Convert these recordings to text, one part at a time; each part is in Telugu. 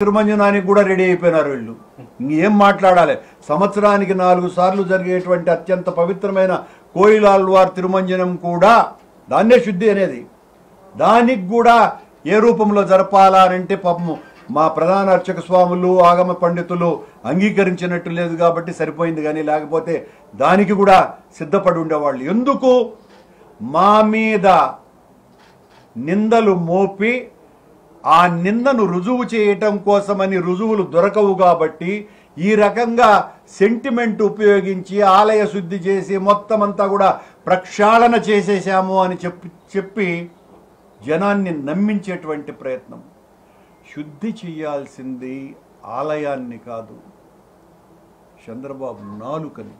తిరుమంజనానికి కూడా రెడీ అయిపోయినారు వీళ్ళు. ఇంకేం మాట్లాడాలి? సంవత్సరానికి 4 సార్లు జరిగేటువంటి అత్యంత పవిత్రమైన కోయిలాల్వార్ తిరుమంజనం కూడా దాన్నే శుద్ధి అనేది. దానికి కూడా ఏ రూపంలో జరపాలా అంటే పాపము మా ప్రధాన అర్చక స్వాములు ఆగమ పండితులు అంగీకరించినట్టు లేదు కాబట్టి సరిపోయింది. కానీ లేకపోతే దానికి కూడా సిద్ధపడి ఉండేవాళ్ళు. ఎందుకు మా మీద నిందలు మోపి ఆ నిందను రుజువు చేయటం కోసమని రుజువులు దొరకవు కాబట్టి ఈ రకంగా సెంటిమెంట్ ఉపయోగించి ఆలయ శుద్ధి చేసి మొత్తం అంతా కూడా ప్రక్షాళన చేసేసాము అని చెప్పి జనాన్ని నమ్మించేటువంటి ప్రయత్నం. శుద్ధి చేయాల్సింది ఆలయాన్ని కాదు, చంద్రబాబు నాలుకని.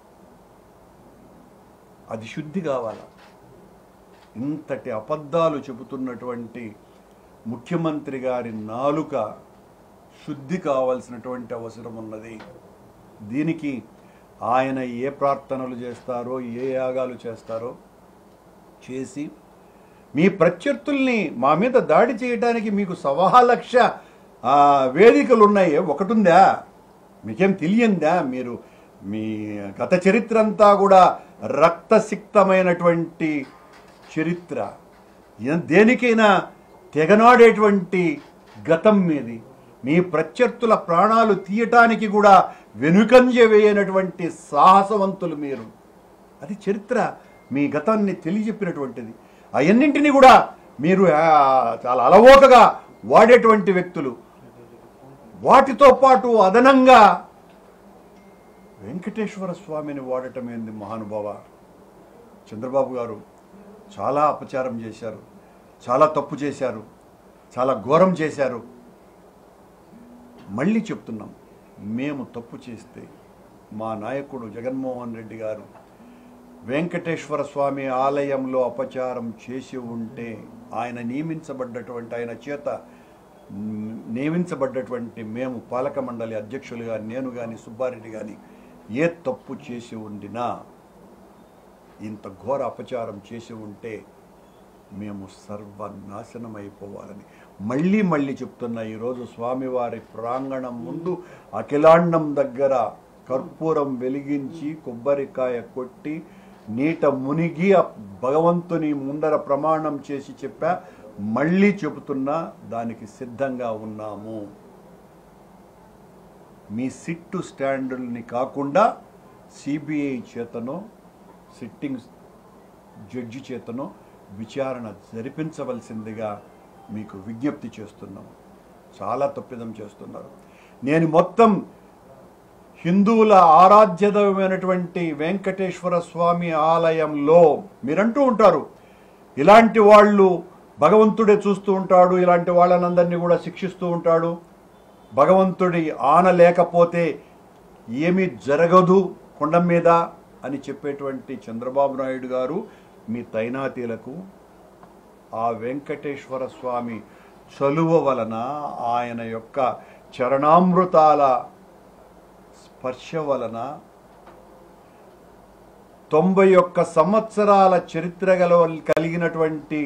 అది శుద్ధి కావాలా? ఇంతటి అబద్ధాలు చెబుతున్నటువంటి ముఖ్యమంత్రి గారి నాలుక శుద్ధి కావాల్సినటువంటి అవసరం ఉన్నది. దీనికి ఆయన ఏ ప్రార్థనలు చేస్తారో ఏ యాగాలు చేస్తారో చేసి మీ ప్రత్యర్థుల్ని మా మీద దాడి చేయడానికి మీకు 1,00,000 వేదికలు ఉన్నాయి. ఒకటి ఉందా? మీకేం తెలియందా? మీరు మీ గత చరిత్ర అంతా కూడా రక్తసిక్తమైనటువంటి చరిత్ర. దేనికైనా తెగనాడేటువంటి గతం మీది. మీ ప్రత్యర్థుల ప్రాణాలు తీయటానికి కూడా వెనుకంజ వేయనటువంటి సాహసవంతులు మీరు. అది చరిత్ర, మీ గతాన్ని తెలియజెప్పినటువంటిది. అవన్నింటినీ కూడా మీరు చాలా అలవోకగా వాడేటువంటి వ్యక్తులు. వాటితో పాటు అదనంగా వెంకటేశ్వర స్వామిని వాడటం ఏంది మహానుభావ? చంద్రబాబు గారు చాలా అపచారం చేశారు, చాలా తప్పు చేశారు, చాలా ఘోరం చేశారు. మళ్ళీ చెప్తున్నాం, మేము తప్పు చేస్తే మా నాయకుడు జగన్మోహన్ రెడ్డి గారు వెంకటేశ్వర స్వామి ఆలయంలో అపచారం చేసి ఉంటే ఆయన నియమించబడ్డటువంటి మేము పాలక మండలి అధ్యక్షులుగా నేను కానీ సుబ్బారెడ్డి కానీ ఏ తప్పు చేసి ఉండినా, ఇంత ఘోర అపచారం చేసి ఉంటే మేము సర్వనాశనం అయిపోవాలని మళ్ళీ చెప్తున్నా. ఈరోజు స్వామివారి ప్రాంగణం ముందు అఖిలాండం దగ్గర కర్పూరం వెలిగించి కొబ్బరికాయ కొట్టి నీట మునిగి భగవంతుని ముందర ప్రమాణం చేసి చెప్పా. మళ్ళీ చెబుతున్నా, దానికి సిద్ధంగా ఉన్నాము. మీ సిట్టు స్టాండుల్ని కాకుండా సిబిఐ చేతనో సిట్టింగ్ జడ్జి చేతనో విచారణ జరిపించవలసిందిగా మీకు విజ్ఞప్తి చేస్తున్నాం. చాలా తప్పిదం చేస్తున్నారు. నేను మొత్తం హిందువుల ఆరాధ్యదైనటువంటి వెంకటేశ్వర స్వామి ఆలయంలో మీరంటూ ఉంటారు, ఇలాంటి వాళ్ళు భగవంతుడే చూస్తూ ఉంటాడు, ఇలాంటి వాళ్ళనందరినీ కూడా శిక్షిస్తూ ఉంటాడు, భగవంతుడి ఆన లేకపోతే ఏమీ జరగదు కొండ మీద అని చెప్పేటువంటి చంద్రబాబు నాయుడు గారు మీ తైనాతీలకు ఆ వెంకటేశ్వర స్వామి చలువ వలన, ఆయన యొక్క చరణామృతాల స్పర్శ వలన 91 సంవత్సరాల చరిత్ర కలిగినటువంటి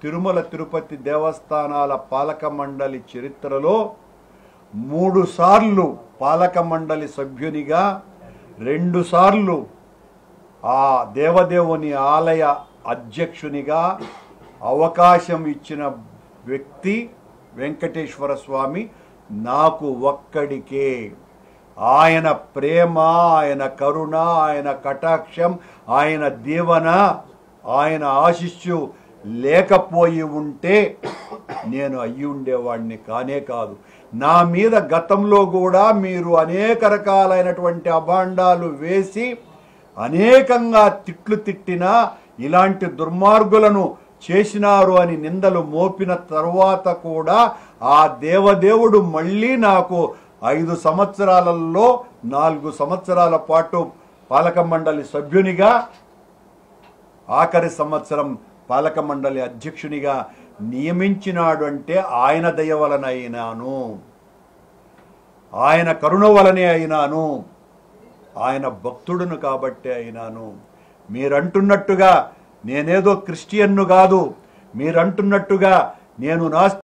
తిరుమల తిరుపతి దేవస్థానాల పాలక మండలి చరిత్రలో 3 సార్లు పాలక మండలి సభ్యునిగా, 2 సార్లు ఆ దేవదేవుని ఆలయ అధ్యక్షునిగా అవకాశం ఇచ్చిన వ్యక్తి వెంకటేశ్వర స్వామి. నాకు ఒక్కడికే ఆయన ప్రేమ, ఆయన కరుణ, ఆయన కటాక్షం, ఆయన దీవెన, ఆయన ఆశీస్సు లేకపోయి ఉంటే నేను అయ్యి ఉండేవాడిని కానే కాదు. నా మీద గతంలో కూడా మీరు అనేక రకాలైనటువంటి అభాండాలు వేసి అనేకంగా తిట్లు తిట్టినా, ఇలాంటి దుర్మార్గులను చేసినారు అని నిందలు మోపిన తర్వాత కూడా ఆ దేవదేవుడు మళ్ళీ నాకు 5 సంవత్సరాలలో 4 సంవత్సరాల పాటు పాలక మండలి సభ్యునిగా, ఆఖరి సంవత్సరం పాలక మండలి అధ్యక్షునిగా నియమించినాడు. అంటే ఆయన దయ వలన అయినాను, ఆయన కరుణ వలనే అయినాను, ఆయన భక్తుడును కాబట్టే అయినాను. మీరంటున్నట్టుగా నేనేదో క్రిస్టియన్ను కాదు, మీరంటున్నట్టుగా నేను నాస్తికుడిని